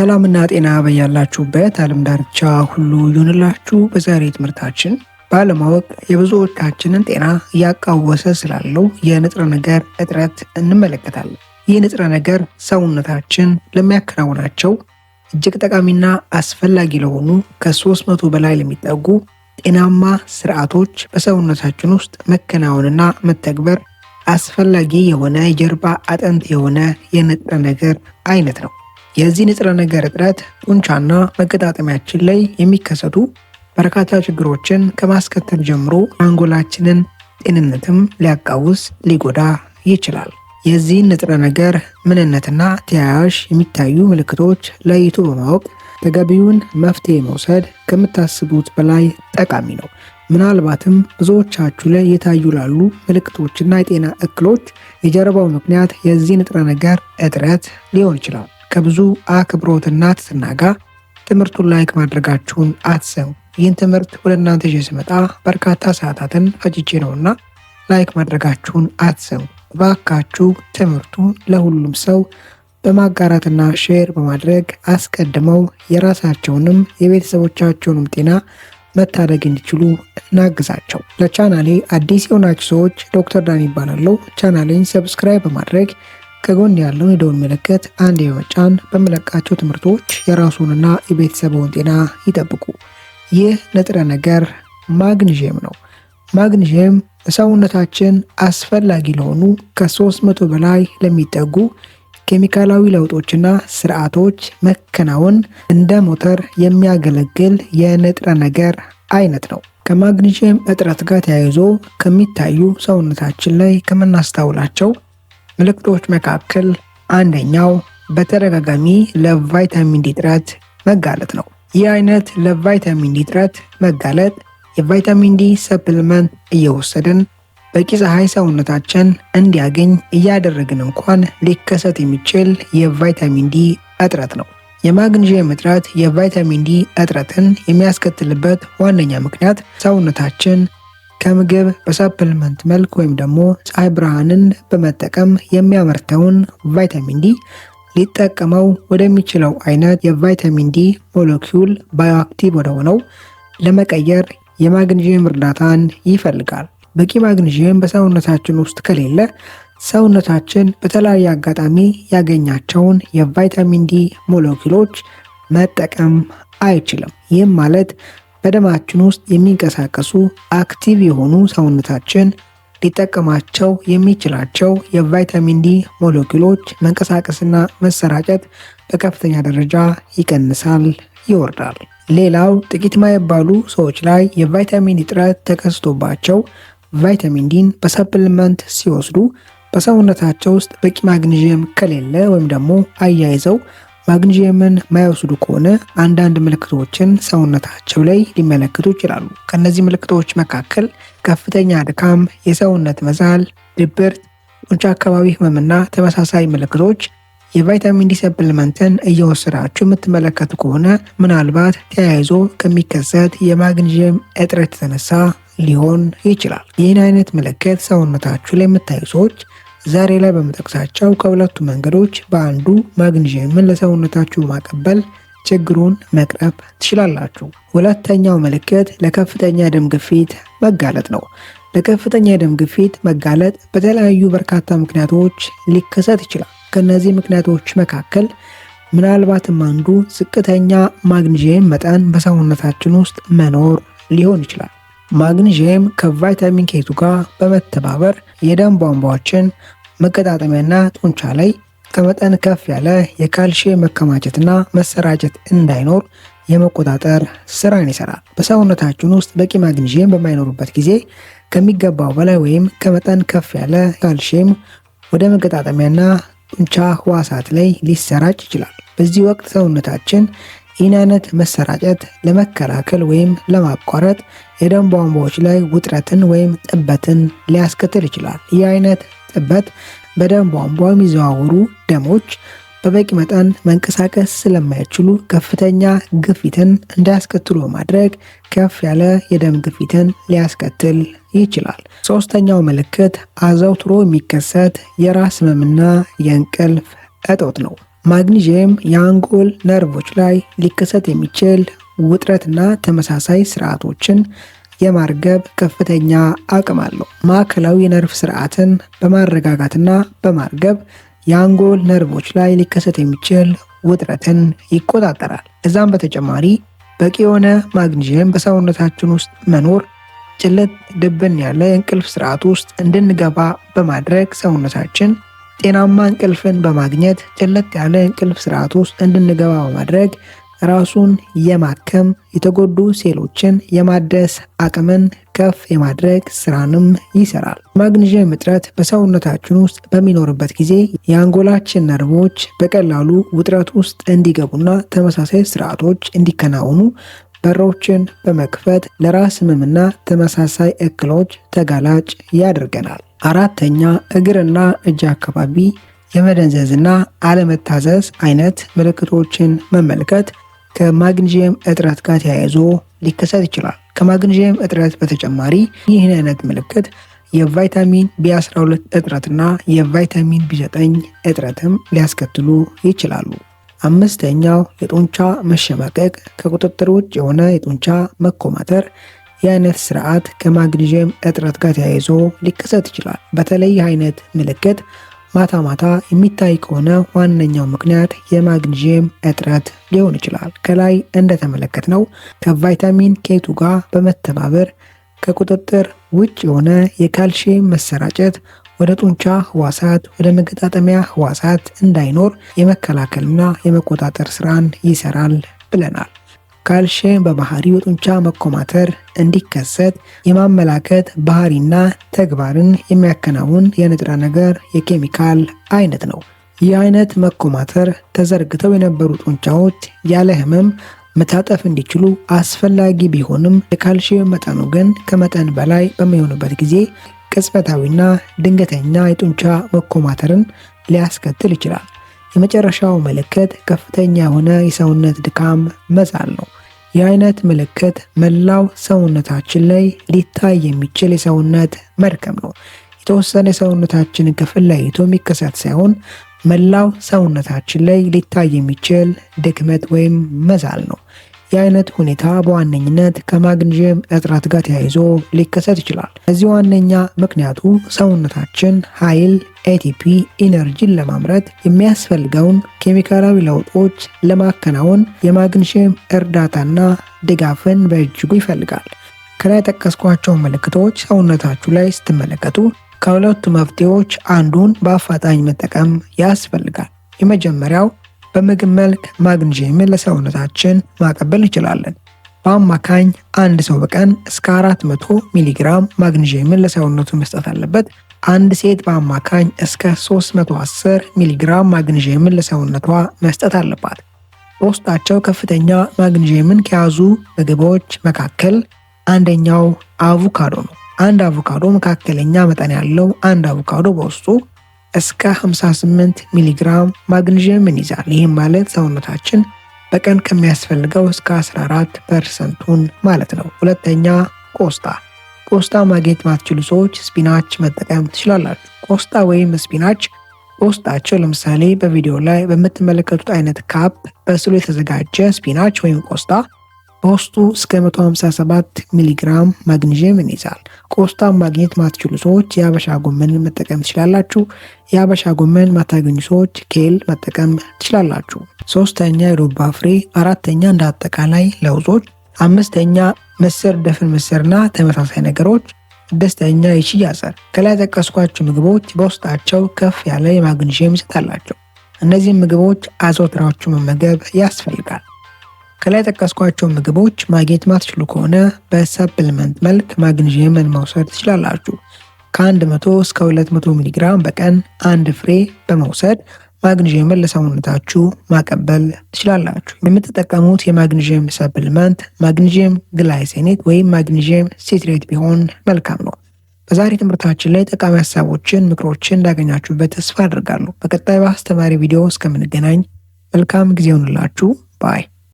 ሰላምና ጤና በያላችሁበት ዓለም ዳርቻ ሁሉ ይሁንላችሁ። በዛሬ ትምህርታችን ባለማወቅ የብዙዎቻችንን ጤና እያቃወሰ ስላለው የንጥረ ነገር እጥረት እንመለከታለን። ይህ ንጥረ ነገር ሰውነታችን ለሚያከናውናቸው እጅግ ጠቃሚና አስፈላጊ ለሆኑ ከ300 በላይ ለሚጠጉ ጤናማ ስርዓቶች በሰውነታችን ውስጥ መከናወንና መተግበር አስፈላጊ የሆነ የጀርባ አጥንት የሆነ የንጥረ ነገር አይነት ነው። የዚህ ንጥረ ነገር እጥረት ጡንቻና መገጣጠሚያችን ላይ የሚከሰቱ በርካታ ችግሮችን ከማስከተል ጀምሮ አንጎላችንን ጤንነትም ሊያቃውስ ሊጎዳ ይችላል። የዚህን ንጥረ ነገር ምንነትና ተያያዥ የሚታዩ ምልክቶች ለይቶ በማወቅ ተገቢውን መፍትሄ መውሰድ ከምታስቡት በላይ ጠቃሚ ነው። ምናልባትም ብዙዎቻችሁ ላይ የታዩ ላሉ ምልክቶችና የጤና እክሎች የጀርባው ምክንያት የዚህ ንጥረ ነገር እጥረት ሊሆን ይችላል። ከብዙ አክብሮትና ትህትና ጋር ትምህርቱን ላይክ ማድረጋችሁን አትዘንጉ። ይህን ትምህርት ወደ እናንተ ይዤ ስመጣ በርካታ ሰዓታትን ፈጅቼ ነውና ላይክ ማድረጋችሁን አትዘንጉ። እባካችሁ ትምህርቱን ለሁሉም ሰው በማጋራትና ሼር በማድረግ አስቀድመው የራሳቸውንም የቤተሰቦቻቸውንም ጤና መታደግ እንዲችሉ እናግዛቸው። ለቻናሌ አዲስ የሆናችሁ ሰዎች ዶክተር ዳኒ ይባላለሁ። ቻናሌን ሰብስክራይብ በማድረግ ከጎን ያለውን የደወል ምልክት አንድ በመጫን በመለቃቸው ትምህርቶች የራሱንና የቤተሰቡን ጤና ይጠብቁ። ይህ ንጥረ ነገር ማግኒዥየም ነው። ማግኒዥየም ለሰውነታችን አስፈላጊ ለሆኑ ከ300 በላይ ለሚጠጉ ኬሚካላዊ ለውጦችና ስርዓቶች መከናወን እንደ ሞተር የሚያገለግል የንጥረ ነገር አይነት ነው። ከማግኒዥየም እጥረት ጋር ተያይዞ ከሚታዩ ሰውነታችን ላይ ከምናስተውላቸው ምልክቶች መካከል አንደኛው በተደጋጋሚ ለቫይታሚን ዲ እጥረት መጋለጥ ነው። ይህ አይነት ለቫይታሚን ዲ እጥረት መጋለጥ የቫይታሚን ዲ ሰፕሊመንት እየወሰድን በቂ ፀሐይ ሰውነታችን እንዲያገኝ እያደረግን እንኳን ሊከሰት የሚችል የቫይታሚን ዲ እጥረት ነው። የማግኒዥየም እጥረት የቫይታሚን ዲ እጥረትን የሚያስከትልበት ዋነኛ ምክንያት ሰውነታችን ከምግብ በሰፕሊመንት መልክ ወይም ደግሞ ፀሐይ ብርሃንን በመጠቀም የሚያመርተውን ቫይታሚን ዲ ሊጠቀመው ወደሚችለው አይነት የቫይታሚን ዲ ሞለኪውል ባዮአክቲቭ ወደሆነው ለመቀየር የማግኒዥየም እርዳታን ይፈልጋል። በቂ ማግኒዥየም በሰውነታችን ውስጥ ከሌለ ሰውነታችን በተለያየ አጋጣሚ ያገኛቸውን የቫይታሚን ዲ ሞለኪውሎች መጠቀም አይችልም። ይህም ማለት በደማችን ውስጥ የሚንቀሳቀሱ አክቲቭ የሆኑ ሰውነታችን ሊጠቀማቸው የሚችላቸው የቫይታሚን ዲ ሞለኪውሎች መንቀሳቀስና መሰራጨት በከፍተኛ ደረጃ ይቀንሳል፣ ይወርዳል። ሌላው ጥቂት የማይባሉ ሰዎች ላይ የቫይታሚን ዲ እጥረት ተከስቶባቸው ቫይታሚን ዲን በሰፕሊመንት ሲወስዱ በሰውነታቸው ውስጥ በቂ ማግኒዥየም ከሌለ ወይም ደግሞ አያይዘው ማግኒዥየምን ማይወስዱ ከሆነ አንዳንድ ምልክቶችን ሰውነታቸው ላይ ሊመለከቱ ይችላሉ። ከነዚህ ምልክቶች መካከል ከፍተኛ ድካም፣ የሰውነት መዛል፣ ድብርት፣ ጡንቻ አካባቢ ህመምና ተመሳሳይ ምልክቶች የቫይታሚን ዲ ሰፕሊመንትን እየወሰዳችሁ የምትመለከቱ ከሆነ ምናልባት ተያይዞ ከሚከሰት የማግኒዥየም እጥረት የተነሳ ሊሆን ይችላል። ይህን አይነት ምልክት ሰውነታችሁ ላይ የምታዩ ሰዎች ዛሬ ላይ በመጠቅሳቸው ከሁለቱ መንገዶች በአንዱ ማግኒዥየምን ለሰውነታችሁ ማቀበል ችግሩን መቅረፍ ትችላላችሁ። ሁለተኛው ምልክት ለከፍተኛ የደም ግፊት መጋለጥ ነው። ለከፍተኛ የደም ግፊት መጋለጥ በተለያዩ በርካታ ምክንያቶች ሊከሰት ይችላል። ከነዚህ ምክንያቶች መካከል ምናልባትም አንዱ ዝቅተኛ ማግኒዥየም መጠን በሰውነታችን ውስጥ መኖር ሊሆን ይችላል። ማግኒዥየም ከቫይታሚን ኬቱ ጋር በመተባበር የደም ቧንቧዎችን መገጣጠሚያና ጡንቻ ላይ ከመጠን ከፍ ያለ የካልሽየም መከማቸትና መሰራጨት እንዳይኖር የመቆጣጠር ስራን ይሰራል። በሰውነታችን ውስጥ በቂ ማግኒዥየም በማይኖሩበት ጊዜ ከሚገባው በላይ ወይም ከመጠን ከፍ ያለ ካልሽየም ወደ መገጣጠሚያና ጡንቻ ህዋሳት ላይ ሊሰራጭ ይችላል። በዚህ ወቅት ሰውነታችን ይህን አይነት መሰራጨት ለመከላከል ወይም ለማቋረጥ የደም ቧንቧዎች ላይ ውጥረትን ወይም ጥበትን ሊያስከትል ይችላል። ይህ አይነት ጥበት በደም ቧንቧ የሚዘዋወሩ ደሞች በበቂ መጠን መንቀሳቀስ ስለማይችሉ ከፍተኛ ግፊትን እንዳያስከትሉ በማድረግ ከፍ ያለ የደም ግፊትን ሊያስከትል ይችላል። ሶስተኛው ምልክት አዘውትሮ የሚከሰት የራስ ህመምና የእንቅልፍ እጦት ነው። ማግኒዥየም የአንጎል ነርቮች ላይ ሊከሰት የሚችል ውጥረትና ተመሳሳይ ስርዓቶችን የማርገብ ከፍተኛ አቅም አለው። ማዕከላዊ የነርቭ ስርዓትን በማረጋጋትና በማርገብ የአንጎል ነርቮች ላይ ሊከሰት የሚችል ውጥረትን ይቆጣጠራል። ከዛም በተጨማሪ በቂ የሆነ ማግኒዥየም በሰውነታችን ውስጥ መኖር ጭልጥ ድብን ያለ የእንቅልፍ ስርዓት ውስጥ እንድንገባ በማድረግ ሰውነታችን ጤናማ እንቅልፍን በማግኘት ጭልጥ ያለ እንቅልፍ ስርዓት ውስጥ እንድንገባ በማድረግ ራሱን የማከም የተጎዱ ሴሎችን የማደስ አቅምን ከፍ የማድረግ ስራንም ይሰራል። ማግኒዥየም እጥረት በሰውነታችን ውስጥ በሚኖርበት ጊዜ የአንጎላችን ነርቮች በቀላሉ ውጥረት ውስጥ እንዲገቡና ተመሳሳይ ስርዓቶች እንዲከናወኑ በሮችን በመክፈት ለራስ ህመምና ተመሳሳይ እክሎች ተጋላጭ ያደርገናል። አራተኛ፣ እግርና እጅ አካባቢ የመደንዘዝና አለመታዘዝ አይነት ምልክቶችን መመልከት ከማግኒዥየም እጥረት ጋር ተያይዞ ሊከሰት ይችላል። ከማግኒዥየም እጥረት በተጨማሪ ይህን አይነት ምልክት የቫይታሚን ቢ12 እጥረትና የቫይታሚን ቢ9 እጥረትም ሊያስከትሉ ይችላሉ። አምስተኛው፣ የጡንቻ መሸማቀቅ፣ ከቁጥጥር ውጭ የሆነ የጡንቻ መኮማተር የአይነት ስርዓት ከማግኒዥየም እጥረት ጋር ተያይዞ ሊከሰት ይችላል። በተለይ አይነት ምልክት ማታ ማታ የሚታይ ከሆነ ዋነኛው ምክንያት የማግኒዥየም እጥረት ሊሆን ይችላል። ከላይ እንደተመለከትነው ከቫይታሚን ኬቱ ጋር በመተባበር ከቁጥጥር ውጭ የሆነ የካልሲየም መሰራጨት ወደ ጡንቻ ህዋሳት፣ ወደ መገጣጠሚያ ህዋሳት እንዳይኖር የመከላከልና የመቆጣጠር ስራን ይሰራል ብለናል። ካልሲየም በባህሪው የጡንቻ መኮማተር እንዲከሰት የማመላከት ባህሪና ተግባርን የሚያከናውን የንጥረ ነገር የኬሚካል አይነት ነው። ይህ አይነት መኮማተር ተዘርግተው የነበሩ ጡንቻዎች ያለ ህመም መታጠፍ እንዲችሉ አስፈላጊ ቢሆንም የካልሲየም መጠኑ ግን ከመጠን በላይ በሚሆንበት ጊዜ ቅጽበታዊና ድንገተኛ የጡንቻ መኮማተርን ሊያስከትል ይችላል። የመጨረሻው ምልክት ከፍተኛ የሆነ የሰውነት ድካም መዛል ነው። ይህ አይነት ምልክት መላው ሰውነታችን ላይ ሊታይ የሚችል የሰውነት መድከም ነው። የተወሰነ የሰውነታችንን ክፍል ለይቶ የሚከሰት ሳይሆን መላው ሰውነታችን ላይ ሊታይ የሚችል ድክመት ወይም መዛል ነው። ይህ አይነት ሁኔታ በዋነኝነት ከማግኒዥየም እጥረት ጋር ተያይዞ ሊከሰት ይችላል። እዚህ ዋነኛ ምክንያቱ ሰውነታችን ኃይል ኤቲፒ ኢነርጂን ለማምረት የሚያስፈልገውን ኬሚካላዊ ለውጦች ለማከናወን የማግኒዥየም እርዳታና ድጋፍን በእጅጉ ይፈልጋል። ከላይ ጠቀስኳቸው ምልክቶች ሰውነታችሁ ላይ ስትመለከቱ ከሁለቱ መፍትሄዎች አንዱን በአፋጣኝ መጠቀም ያስፈልጋል። የመጀመሪያው በምግብ መልክ ማግኒዥየምን ለሰውነታችን ማቀበል እንችላለን። በአማካኝ አንድ ሰው በቀን እስከ 400 ሚሊግራም ማግኒዥየምን ለሰውነቱ መስጠት አለበት። አንድ ሴት በአማካኝ እስከ 310 ሚሊግራም ማግኒዥየምን ለሰውነቷ መስጠት አለባት። በውስጣቸው ከፍተኛ ማግኒዥየምን ከያዙ ምግቦች መካከል አንደኛው አቮካዶ ነው። አንድ አቮካዶ መካከለኛ መጠን ያለው አንድ አቮካዶ በውስጡ እስከ 58 ሚሊግራም ማግኒዥየምን ይዛል። ይህም ማለት ሰውነታችን በቀን ከሚያስፈልገው እስከ 14% ማለት ነው። ሁለተኛ ቆስጣ ማግኘት ማትችሉ ሰዎች ስፒናች መጠቀም ትችላላችሁ። ቆስጣ ወይም ስፒናች በውስጣቸው ለምሳሌ በቪዲዮ ላይ በምትመለከቱት አይነት ካፕ በስሎ የተዘጋጀ ስፒናች ወይም ቆስጣ በውስጡ እስከ 157 ሚሊግራም ማግኒዥየምን ይዛል። ቆስጣ ማግኘት ማትችሉ ሰዎች የአበሻ ጎመንን መጠቀም ትችላላችሁ። የአበሻ ጎመን ማታገኙ ሰዎች ኬል መጠቀም ትችላላችሁ። ሶስተኛ የዱባ ፍሬ፣ አራተኛ እንደ አጠቃላይ ለውዞች፣ አምስተኛ ምስር፣ ድፍን ምስርና ተመሳሳይ ነገሮች፣ ስድስተኛ የቺያ ዘር። ከላይ ጠቀስኳቸው ምግቦች በውስጣቸው ከፍ ያለ የማግኒዥየም ይዘት አላቸው። እነዚህ ምግቦች አዘውትራችሁ መመገብ ያስፈልጋል። ከላይ ጠቀስኳቸው ምግቦች ማግኘት ማትችሉ ከሆነ በሰፕልመንት መልክ ማግኒዥየምን መውሰድ ትችላላችሁ። ከ100 እስከ 200 ሚሊግራም በቀን አንድ ፍሬ በመውሰድ ማግኒዥየምን ለሰውነታችሁ ማቀበል ትችላላችሁ። የምትጠቀሙት የማግኒዥየም ሰፕልመንት ማግኒዥየም ግላይሴኔት ወይም ማግኒዥየም ሲትሬት ቢሆን መልካም ነው። በዛሬ ትምህርታችን ላይ ጠቃሚ ሀሳቦችን፣ ምክሮችን እንዳገኛችሁበት ተስፋ አድርጋለሁ። በቀጣይ በአስተማሪ ቪዲዮ እስከምንገናኝ መልካም ጊዜ ይሁንላችሁ። ባይ